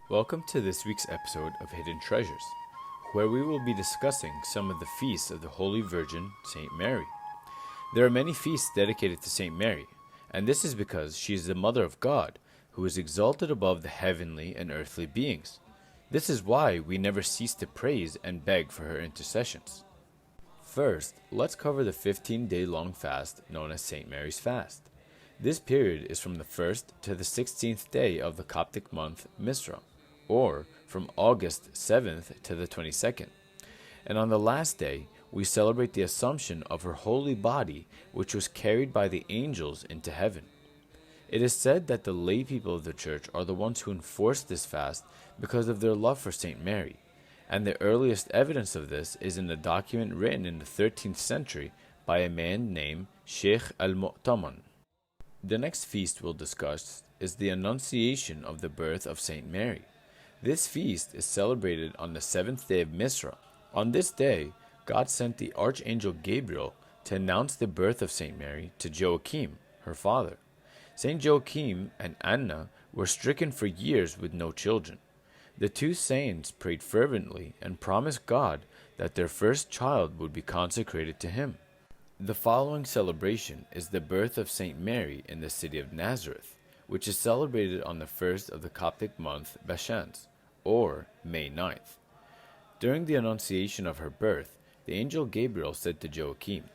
Welcome to this week's episode of Hidden Treasures, where we will be discussing some of the feasts of the Holy Virgin, Saint Mary. There are many feasts dedicated to Saint Mary, and this is because she is the Mother of God, who is exalted above the heavenly and earthly beings. This is why we never cease to praise and beg for her intercessions. First, let's cover the 15-day-long fast known as Saint Mary's Fast. This period is from the 1st to the 16th day of the Coptic month Misra, or from August 7th to the 22nd. And on the last day, we celebrate the Assumption of her holy body, which was carried by the angels into heaven. It is said that the lay people of the Church are the ones who enforce this fast because of their love for Saint Mary, and the earliest evidence of this is in a document written in the 13th century by a man named Sheikh al-Mu'taman. The next feast we'll discuss is the Annunciation of the birth of Saint Mary. This feast is celebrated on the 7th day of Misra. On this day, God sent the Archangel Gabriel to announce the birth of Saint Mary to Joachim, her father. Saint Joachim and Anna were stricken for years with no children. The two saints prayed fervently and promised God that their first child would be consecrated to him. The following celebration is the birth of Saint Mary in the city of Nazareth, which is celebrated on the 1st of the Coptic month Bashans, or May 9th. During the annunciation of her birth, the angel Gabriel said to Joachim,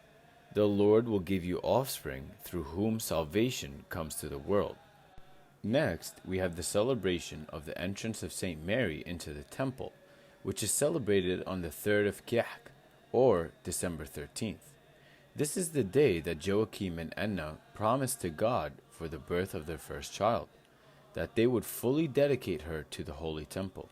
"The Lord will give you offspring through whom salvation comes to the world." Next, we have the celebration of the entrance of Saint Mary into the temple, which is celebrated on the 3rd of Kiahk, or December 13th. This is the day that Joachim and Anna promised to God for the birth of their first child, that they would fully dedicate her to the holy temple.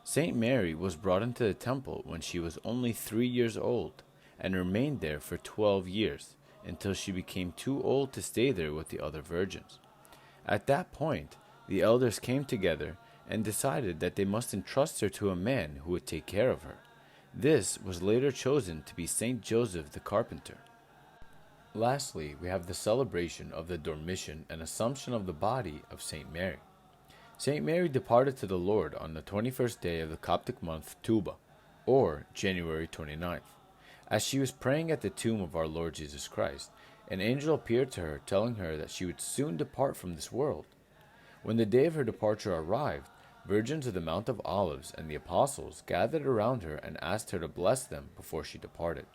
Saint Mary was brought into the temple when she was only 3 years old, and remained there for 12 years, until she became too old to stay there with the other virgins. At that point, the elders came together and decided that they must entrust her to a man who would take care of her. This was later chosen to be Saint Joseph the Carpenter. Lastly, we have the celebration of the Dormition and Assumption of the body of Saint Mary. Saint Mary departed to the Lord on the 21st day of the Coptic month Tuba, or January 29th. As she was praying at the tomb of our Lord Jesus Christ, an angel appeared to her, telling her that she would soon depart from this world. When the day of her departure arrived, virgins of the Mount of Olives and the apostles gathered around her and asked her to bless them before she departed.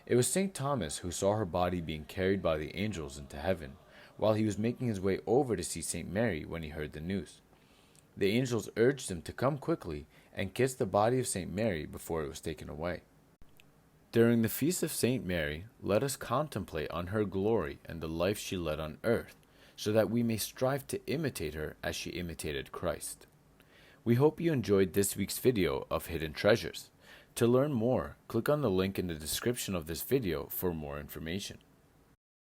It was St. Thomas who saw her body being carried by the angels into heaven, while he was making his way over to see St. Mary when he heard the news. The angels urged him to come quickly and kiss the body of St. Mary before it was taken away. During the feast of St. Mary, let us contemplate on her glory and the life she led on earth, so that we may strive to imitate her as she imitated Christ. We hope you enjoyed this week's video of Hidden Treasures. To learn more, click on the link in the description of this video for more information.